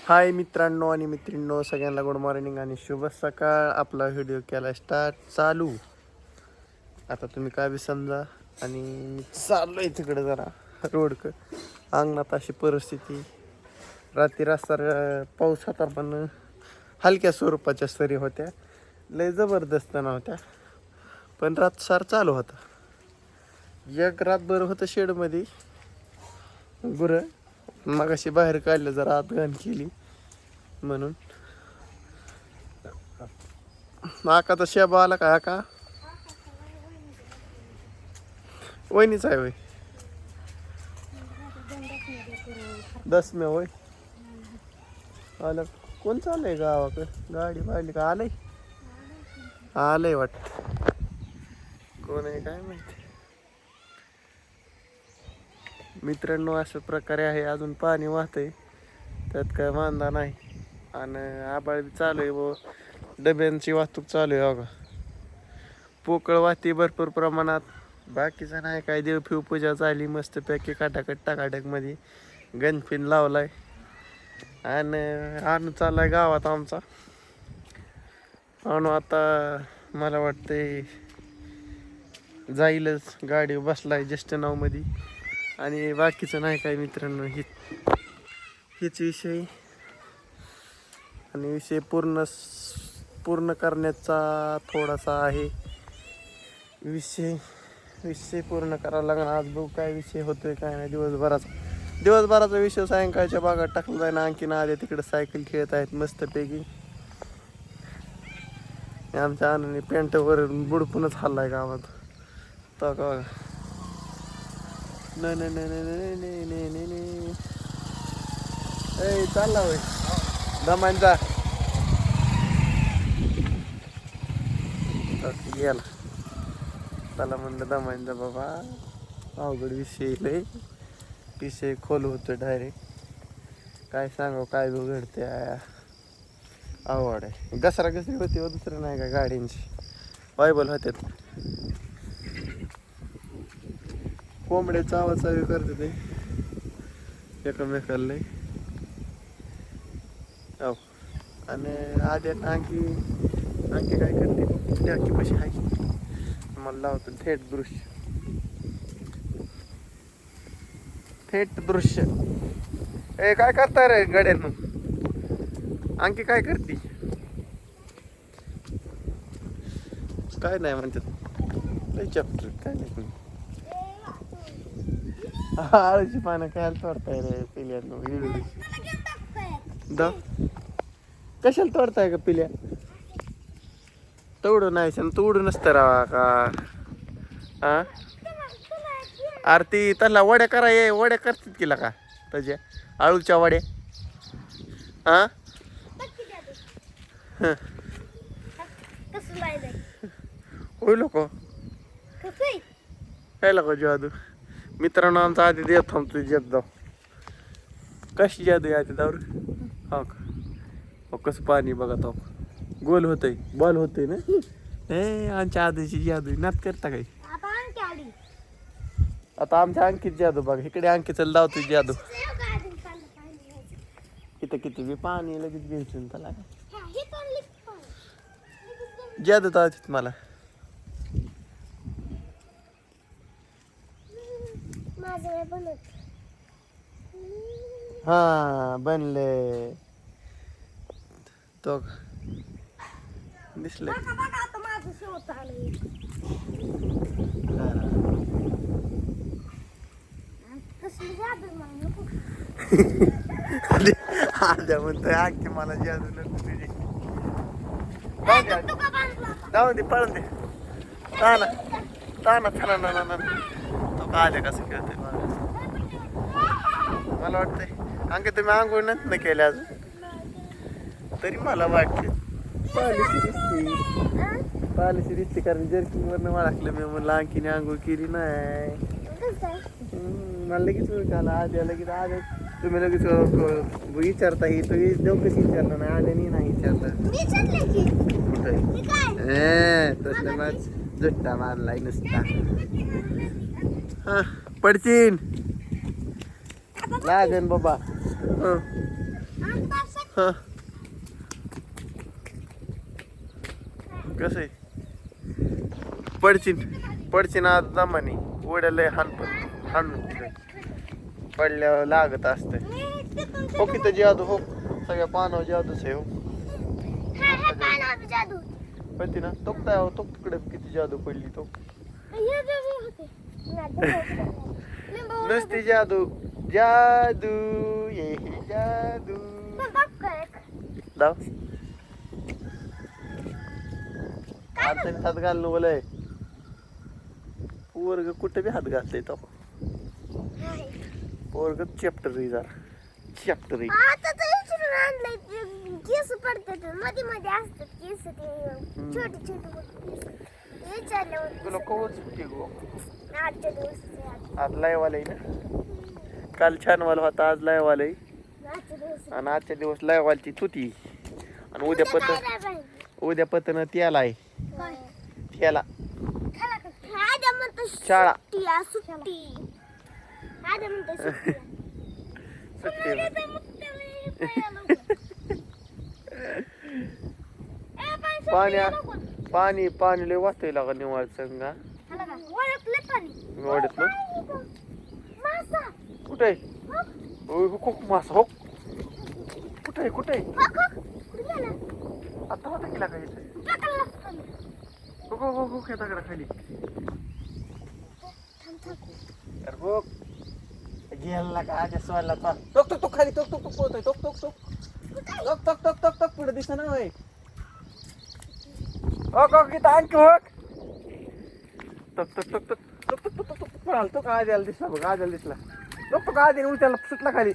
हाय मित्रांनो आणि मैत्रिणींनो, सगळ्यांना गुड मॉर्निंग आणि शुभ सकाळ. आपला व्हिडिओ केला स्टार्ट चालू. आता तुम्ही काय बी समजा. आणि मी चाललो आहे तिकडे जरा रोडक. अंगणात अशी परिस्थिती. रात्री रस्ता पाऊस होता, पण हलक्या स्वरूपाच्या सरी होत्या, लय जबरदस्त नव्हत्या, पण रातसार चालू होता. एक रातभर होतं शेडमध्ये गुरं. मगाशी बाहेर काढलं, जरा आत घाण केली म्हणून. आका शेबा आला का? आका वहिनीच आहे होय? दसम्या होय. आलं कोण चाललंय गावाकडे? गाडी पाहिली का? आलंय आलंय वाटत. कोण आहे काय माहिती. मित्रांनो, अशा प्रकारे आहे. अजून पाणी वाहतंय, त्यात काय वांदा नाही. आणि आबाळ बी चालू आहे व डब्यांची वाहतूक चालू आहे. बघा, पोकळ वाहती भरपूर प्रमाणात. बाकीचं नाही काय, देवफिव पूजा झाली मस्तपैकी काटाकट टाकाटकमध्ये. गणपिन लावलाय आणि आणू चाललाय गावात आमचा. आणू आता मला वाटतंय जाईलच, गाडी बसलाय ज्येष्ठ नावमध्ये. आणि बाकीचं नाही काय मित्रांनो, हीच विषय. आणि विषय पूर्ण करण्याचा थोडासा आहे. विषय पूर्ण करावा लागणार. आज बघू काय विषय होतोय काय नाही. दिवसभराचा विषय सायंकाळच्या भागात टाकला जाईल. आणखीन आले तिकडे सायकल खेळत आहेत मस्तपैकी. आमच्या आनंदी पॅन्टवर बुडपूनच हल्लाय गावात. तो का नाही चालला होय दमांचा गेला. त्याला म्हणलं दमांचा बाबा, अवघड विषय लय. विषय खोल होतो डायरेक्ट. काय सांगावं, काय घडते. आवड आहे. घसरा घसरी होती व दुसरं नाही का. गाडींची बायबल होत्यात. कोंबडे चावाचावी करते ते एकमेकाला. हो. आणि आधी आणखी काय करते टाकी कशी आहे मला लावतो. थेट दृश्य. ए काय करताय रे गड्यानं? आणखी काय करते? काय नाही म्हणतात चॅप्टर काय नाही. आळूची पानं काय तोडताय रे पिल्यानं? कशाला तोडताय का पिल्या? तोडू नाही सण, तोडू नसतं रावा का. आरती त्याला वड्या करा. ये वड्या करतात किला का त्याच्या आळूच्या वड्या? होय लोक काय लोक जादू. मित्रांनो, आमचा आधी देव थांबतो जाऊ. कशी जादू आहे आधी दावर? हो का. कसं पाणी बघा तो गोल होतंय, बॉल होतंय ना. आमच्या आधीची जादू नात करता काय? आता आमच्या अंकित जादू बघा. इकडे अंकितला लावतोय जादू. इथं किती बी पाणी लगेच घ्यायचं त्याला. जादू तर मला हा बनले तो दिसले. आद्या म्हणतोय आखी मला जादू नको तुझी. जाऊ दे पळून दे. ताना तो का आल्या कसं खेळतोय मला वाटतंय. अंके तुम्ही आंघोळ न केल्या अजून, तरी मला वाटते पालिशी दिसते. कारण जर्किंग वरनं वळखलं मी. म्हणलं आणखीने आंघोळ केली नाही. मला लगेच आला आद्या. लगेच आद्या तुम्ही लगेच विचारता. ही तुम्ही चौकशी विचारला नाही. आद्यानी नाही विचारलं कुठं. तसलं माझ जुट्टा मारलाय नुसता. हा पडचीन लागन बाबा. हा कसं आहे पडचिन आज जमानी उड्या लय हाणून पडल्यावर लागत असते हो किती जादू हो सगळ्या पानावर जादूच आहे हो पडती ना तो काय हो तो तिकडे किती जादू पडली तो नुसती जादू जादू ये जादू दाव आता हात घालणं बोलय पोरग कुठे बी हात घालतय तो पोरग चॅप्टर चॅप्टर आता तर इचरून आणलंय केस पडतात मध्ये मध्ये असतात केस ते छोटे छोटे केस विचारल्यावर तुला कवच सुट्टी गो आजच्या दिवस आज लाईव्ह ना काल छान वाला होता आज लाईव्ह आलंय आजच्या दिवस आणि आजच्या दिवस लाईव्ह आलती तुती आणि उद्या पतन त्याला आहे त्याला शाळा सुट्टी पाणी पाणी लय वाचतोय लागा निवाळ संगा वाढत ना कुठे हो मासा हो कुठे आता होता की लागा हो खेळता खाली बघ गेला का आधी सोडला टोक खाली टोक पोहतोय टोक पुढे दिसत ना होय किती आणखी टोक पळाल तो का आधी दिसला बघ आधी दिसला टोक का आधी उलट्याला सुटला खाली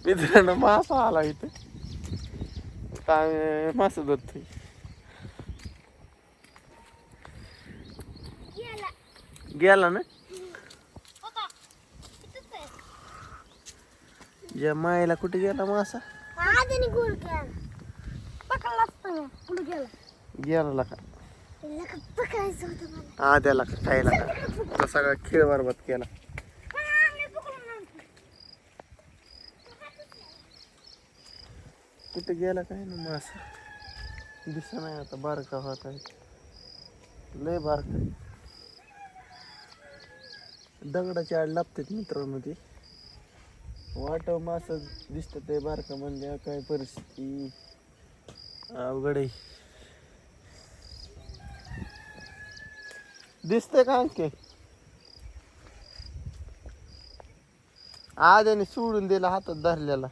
मित्रांनो मासा आला इथे मासा धरतोय गेला ना ज्या मायला कुठे गेला मासा गेला का आद्याला खायला का सगळा खेळ बरबाद केला कुठे गेला काय ना मासा दिसत नाही आता बारका होत आहे लय बारका दगडाची आड लाभतात मित्रांनो ते वाटव मास दिसत ते बारका म्हणजे काय परिस्थिती अवघड आहे दिसतंय का आणखी आद्याने सोडून दिला हातात धरलेला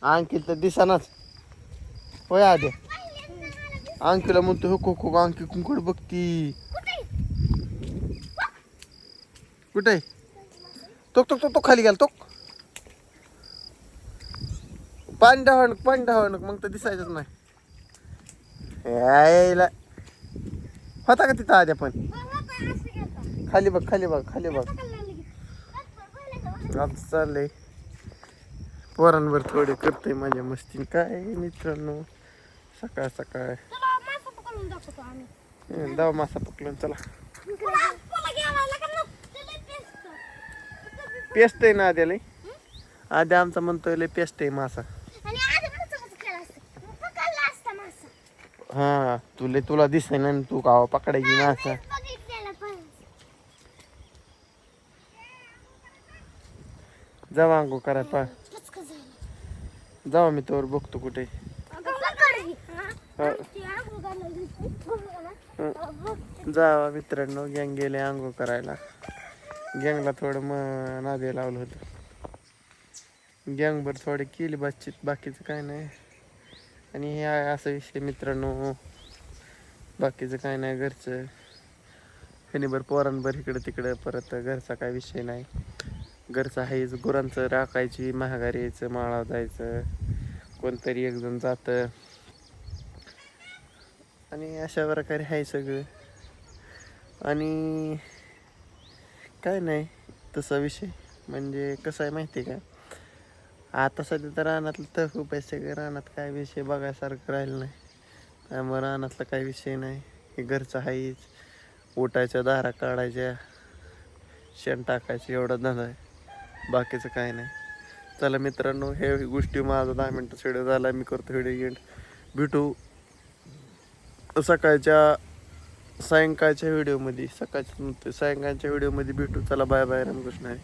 आणखी तर दिसानाच होय आद्या अंकीला म्हणतो हो अंकी कुंकड बघती कुठे तो खाली गेला तो पाणी धावण मग तर दिसायचंच नाही यायला होता का तिथं आद्या पण खाली बघ आज चाललंय पोरांवर थोडे करतोय माझ्या मस्ती काय मित्रांनो सकाळ दाव मासा पकडून चला पेस्ट आहे ना आद्याला आद्या आमचा म्हणतोय लय पेस्ट आहे मासा हा तुला दिसतंय ना तू का पकडायची मासा जावा अंगो करा पा जावा मी तोवर बघतो कुठे जावा मित्रांनो गँग गेले आंघोळ करायला गँगला थोडं नादे लावलं होतं गँगभर थोडे केली बातचीत बाकीचं काय नाही आणि हे आहे असा विषय मित्रांनो बाकीचं काय नाही घरचं फणीभर पोरांभर इकडं तिकडं परत घरचा काय विषय नाही घरचं आहेच गुरांचं राखायची महागारी यायचं माळावर जायचं कोणतरी एकजण जातं आणि अशा प्रकारे आहे सगळं आणि काय नाही तसा विषय म्हणजे कसं आहे माहिती आहे का आता सध्या तर रानातलं तर खूप आहे सगळं रानात काय विषय बघायसारखं राहिलं नाही त्यामुळे रानातला काही विषय नाही हे घरचं आहेच. उठायच्या दारा काढायच्या, शेण टाकायचं एवढा धंदा आहे, बाकीचं काय नाही. चला मित्रांनो, हे गोष्टी माझा 10 मिनटं व्हिडिओ झाला. मी करतो व्हिडिओ एंड. भेटू सायंकाळच्या व्हिडिओमध्ये, सायंकाळच्या व्हिडिओमध्ये भेटू. चला बाय बाय, रामकृष्ण आहे.